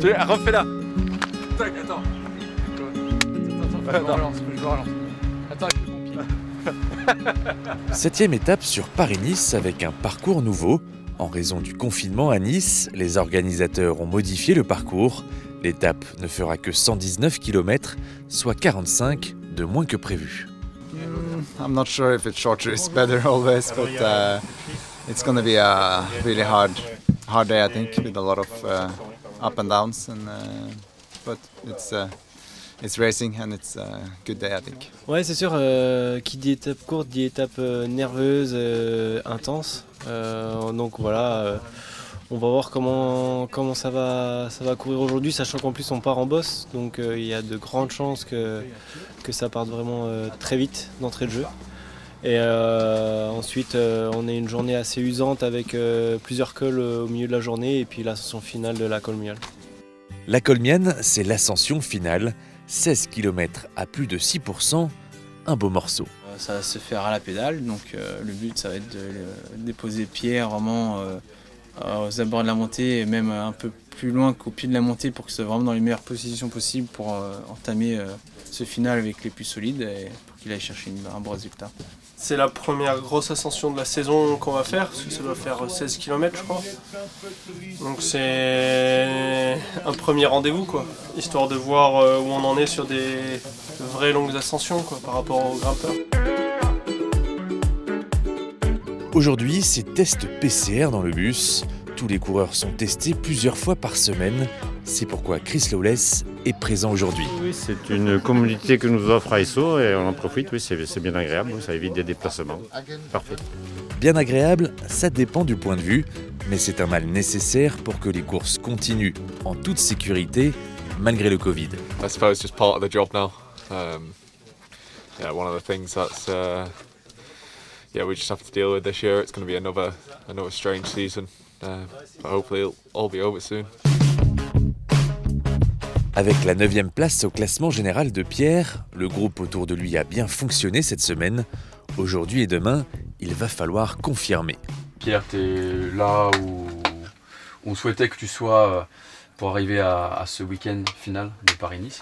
Refais-la. Tac, attends. Je le relance. Attends, avec le pompier. 7e étape sur Paris-Nice avec un parcours nouveau. En raison du confinement à Nice, les organisateurs ont modifié le parcours. L'étape ne fera que 119 km, soit 45 de moins que prévu. I'm not sure if it's shorter is better always, but it's going to be a really hard day, I think, with a lot of up and downs. But it's racing and it's a good day, I think. Ouais, c'est sûr. Qui dit étape courte dit étape nerveuse, intense. Donc voilà. On va voir comment ça va courir aujourd'hui, sachant qu'en plus on part en bosse, donc il y a de grandes chances que ça parte vraiment très vite d'entrée de jeu. Et ensuite on a une journée assez usante avec plusieurs cols au milieu de la journée et puis l'ascension finale de la Colmiale. La Colmienne, c'est l'ascension finale, 16 km à plus de 6%, un beau morceau. Ça va se faire à la pédale, donc le but ça va être de déposer Pierre vraiment aux abords de la montée et même un peu plus loin qu'au pied de la montée pour que ce soit vraiment dans les meilleures positions possibles pour entamer ce final avec les plus solides et pour qu'il aille chercher un bon résultat. C'est la première grosse ascension de la saison qu'on va faire, parce que ça doit faire 16 km je crois. Donc c'est un premier rendez-vous quoi, histoire de voir où on en est sur des vraies longues ascensions quoi, par rapport aux grimpeurs. Aujourd'hui, c'est test PCR dans le bus. Tous les coureurs sont testés plusieurs fois par semaine. C'est pourquoi Chris Lawless est présent aujourd'hui. Oui, c'est une communauté que nous offre ASO et on en profite. Oui, c'est bien agréable, ça évite des déplacements. Parfait. Bien agréable, ça dépend du point de vue, mais c'est un mal nécessaire pour que les courses continuent en toute sécurité, malgré le Covid. I suppose just part of the job now. Yeah, one of the things that's we just have to deal with this year. It's going to be another strange season, but hopefully it'll all be over soon. Avec la 9e place au classement général de Pierre, le groupe autour de lui a bien fonctionné cette semaine. Aujourd'hui et demain, il va falloir confirmer. Pierre, tu es là où on souhaitait que tu sois pour arriver à ce week-end final de Paris-Nice.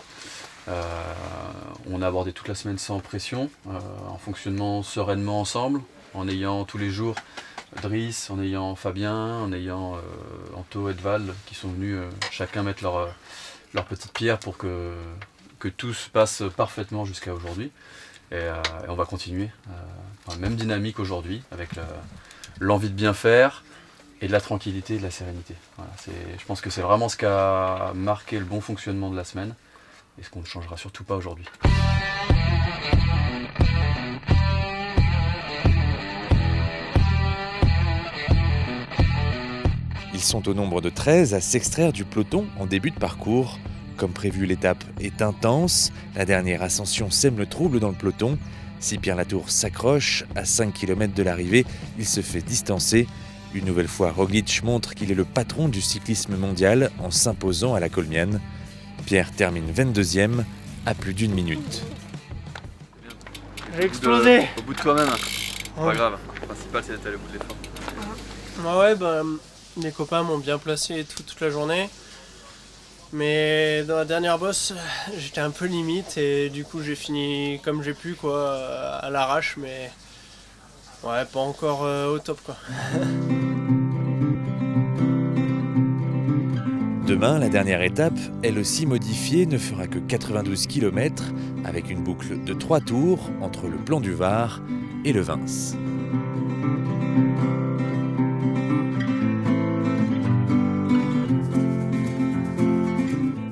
On a abordé toute la semaine sans pression, en fonctionnant sereinement ensemble, en ayant tous les jours Driss, en ayant Fabien, en ayant Anto et Val qui sont venus chacun mettre leur petite pierre pour que tout se passe parfaitement jusqu'à aujourd'hui. Et on va continuer dans la même dynamique aujourd'hui, avec l'envie de bien faire et de la tranquillité et de la sérénité. Voilà, je pense que c'est vraiment ce qui a marqué le bon fonctionnement de la semaine. Et ce qu'on ne changera surtout pas aujourd'hui. Ils sont au nombre de 13 à s'extraire du peloton en début de parcours. Comme prévu, l'étape est intense. La dernière ascension sème le trouble dans le peloton. Si Pierre Latour s'accroche, à 5 km de l'arrivée, il se fait distancer. Une nouvelle fois, Roglic montre qu'il est le patron du cyclisme mondial en s'imposant à la Colmienne. Pierre termine 22e à plus d'1 minute. J'ai explosé. Au bout de toi-même, ouais. Pas grave, le principal c'est d'être allé au bout de l'effort. Ouais, les copains m'ont bien placé toute la journée. Mais dans la dernière bosse, j'étais un peu limite et du coup j'ai fini comme j'ai pu quoi, à l'arrache, mais ouais, pas encore au top quoi. Demain, la dernière étape, elle aussi modifiée, ne fera que 92 km avec une boucle de 3 tours entre le Plan du Var et le Vins.